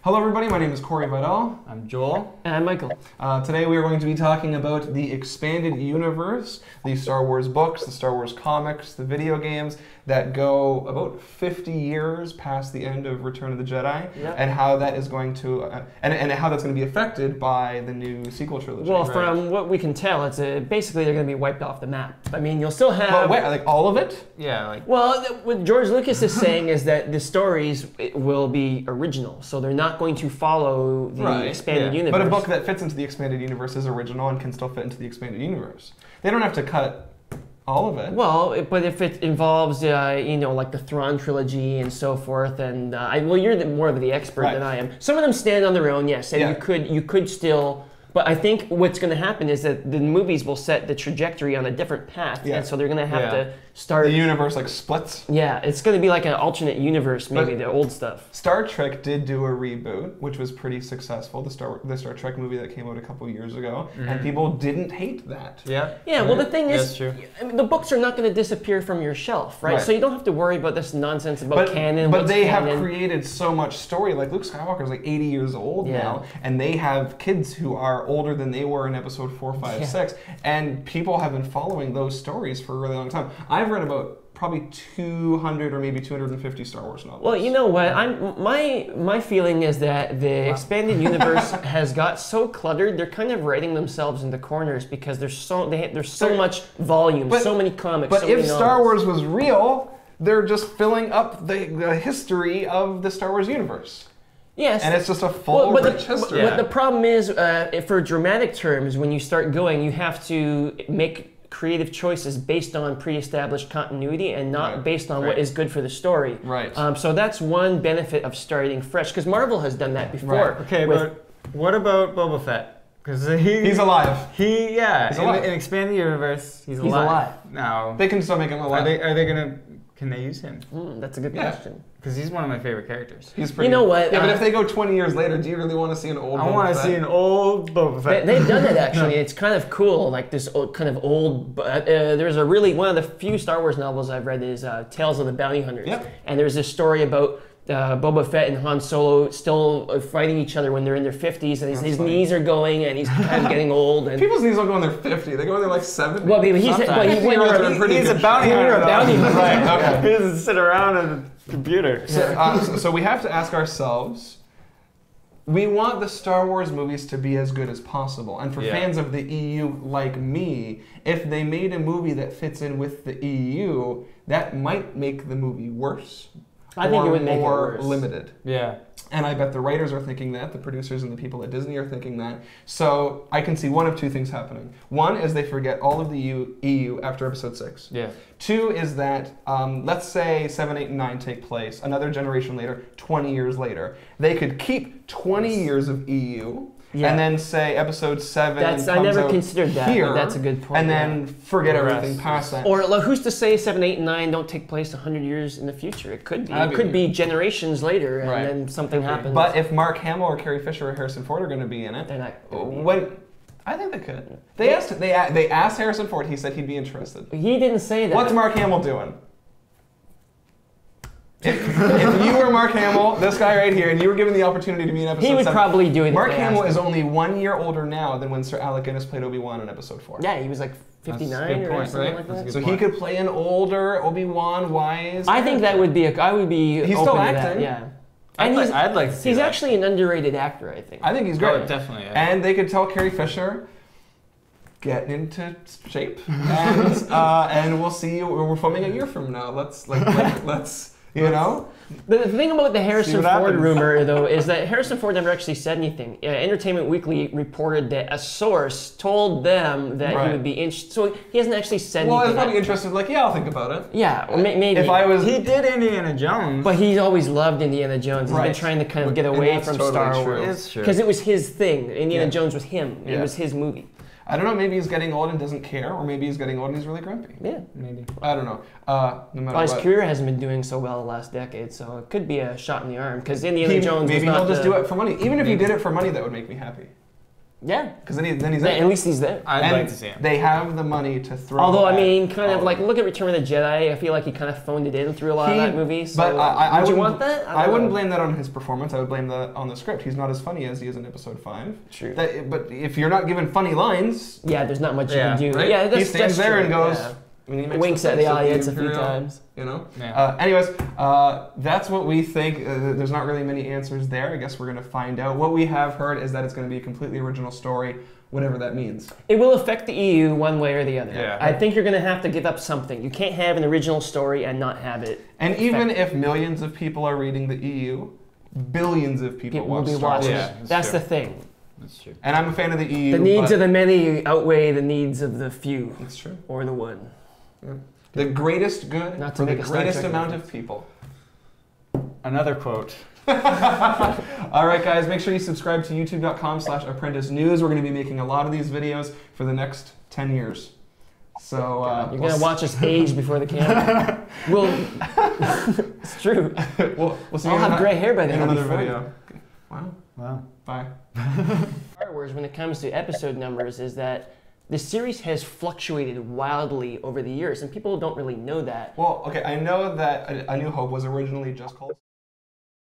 Hello everybody, my name is Corey Vidal. I'm Joel. And I'm Michael. Today we are going to be talking about the expanded universe, the Star Wars books, the Star Wars comics, the video games that go about 50 years past the end of Return of the Jedi, and how that is going to, and how that's going to be affected by the new sequel trilogy. Well, from what we can tell, it's basically they're going to be wiped off the map. I mean, you'll still have... But wait, like all of it? Yeah, like... Well, what George Lucas is saying is that the stories will be original, so they're not going to follow the expanded universe. But a book that fits into the expanded universe is original and can still fit into the expanded universe. They don't have to cut all of it. Well, but if it involves, you know, like the Thrawn trilogy and so forth, and well, you're more of the expert than I am. Some of them stand on their own, yes, and you could still. But I think what's going to happen is that the movies will set the trajectory on a different path, and so they're going to have to start... The universe like splits? Yeah, it's going to be like an alternate universe, maybe, the old stuff. Star Trek did do a reboot, which was pretty successful, the Star Trek movie that came out a couple years ago, and people didn't hate that. Yeah, well the thing is, the books are not going to disappear from your shelf, right? So you don't have to worry about this nonsense about canon, But they have created so much story, like Luke Skywalker's like 80 years old now, and they have kids who are older than they were in episode 4, 5, 6, and people have been following those stories for a really long time. I've read about probably 200 or maybe 250 Star Wars novels. Well, you know what? My feeling is that the expanded universe has got so cluttered. They're kind of writing themselves into corners because there's so much volume, so many comics. But so many if Star Wars was real, they're just filling up the history of the Star Wars universe. Yes. And it's just a full rich history. But the problem is, for dramatic terms, when you start going, you have to make creative choices based on pre-established continuity and not based on what is good for the story. Right. So that's one benefit of starting fresh, because Marvel has done that before. Okay, but what about Boba Fett? Because he's alive. He's alive. In expanded universe, he's alive. Now they can still make him alive. Are they gonna? Can they use him? That's a good question. Because he's one of my favorite characters. He's pretty. You know what? Yeah, but if they go 20 years later, do you really want to see an old? I want to see an old Boba Fett. They've done it actually. It's kind of cool, like this kind of old. There's a really one of the few Star Wars novels I've read is Tales of the Bounty Hunters. And there's this story about Boba Fett and Han Solo still fighting each other when they're in their 50s, and his knees are going, and he's kind of getting old. And people's knees don't go in their 50. They go in their like 70. Well, he's a bounty hunter. Right. He doesn't sit around on a computer. So we have to ask ourselves. We want the Star Wars movies to be as good as possible. And for fans of the EU like me, if they made a movie that fits in with the EU, that might make the movie worse. I think it would make it more worse. Limited. Yeah. And I bet the writers are thinking that, the producers and the people at Disney are thinking that. So I can see one of two things happening. One is they forget all of the EU after episode 6. Yeah. Two is that, let's say 7, 8, and 9 take place another generation later, 20 years later. They could keep 20 years of EU and then say episode 7 comes I never out considered that, here, but that's a good point. And then forget everything past that. Or who's to say 7, 8, and 9 don't take place 100 years in the future? It could be. It could be generations later, and then something happens. But if Mark Hamill or Carrie Fisher or Harrison Ford are going to be in it, they're not. I think they could. They asked Harrison Ford. He said he'd be interested. He didn't say that. What's Mark Hamill doing? If you were Mark Hamill, this guy right here, and you were given the opportunity to be in episode 7, he would probably do it. Mark Hamill is only 1 year older now than when Sir Alec Guinness played Obi-Wan in episode 4. Yeah, he was like 59 or something like that. So he could play an older Obi-Wan wise. I think that would be I would be. He's open still to acting. That, yeah. I'd like to see He's that. actually an underrated actor, I think. I think he's great. Oh, definitely. Yeah. And they could tell Carrie Fisher, getting into shape, and we'll see. We're filming a year from now. Let's you know. The thing about the Harrison Ford rumor, though, is that Harrison Ford never actually said anything. Entertainment Weekly reported that a source told them that he would be interested. So he hasn't actually said anything. Well, I was probably interested. Like, yeah, I'll think about it. Yeah, or maybe. If I was, he did Indiana Jones, but he's always loved Indiana Jones. He's been trying to kind of get away from Star Wars. It's true. Because it was his thing. Indiana Jones was him. It was his movie. I don't know, maybe he's getting old and doesn't care, or maybe he's getting old and he's really grumpy. Yeah, maybe. I don't know. No matter what. His career hasn't been doing so well the last decade, so it could be a shot in the arm, because Indiana Jones maybe was not he'll just do it for money. Even if he did it for money, that would make me happy. Yeah. Because then he's Yeah, in. at least he's there. I'd like to see him. They have the money to throw. Although, I at mean, kind of all like, them. look at Return of the Jedi. I feel like he kind of phoned it in through a lot of that movie. So But I would you wouldn't- want that? I wouldn't blame that on his performance. I would blame that on the script. He's not as funny as he is in Episode 5. True. But if you're not given funny lines, Yeah, there's not much you Yeah, can do. right? Yeah, He stands there true. and goes. Yeah. I mean, he makes Winks the at the face audience a few Imperial, times. You know. Yeah. Anyways, that's what we think. There's not really many answers there. I guess we're gonna find out. What we have heard is that it's gonna be a completely original story, whatever that means. It will affect the EU one way or the other. Yeah. I think you're going to have to give up something. You can't have an original story and not have it. And even if millions of people are reading the EU, billions of people People will watch be Star Wars. watching. Yeah, That's true. the thing. That's true. And I'm a fan of the EU. The needs but of the many outweigh the needs of the few, It's true. or the one. Yeah. The greatest good Not to for the make a Star greatest Trek amount reference. of people. Another quote. All right, guys, make sure you subscribe to youtube.com/apprentice news. We're going to be making a lot of these videos for the next 10 years. So You're going to watch us age before the camera. It's true. we'll see you I'll have gray hair by then. in I'll be another fine. video. Wow. Wow. Bye. Star Wars, when it comes to episode numbers, is that the series has fluctuated wildly over the years, and people don't really know that. Well, okay, I know that A New Hope was originally just called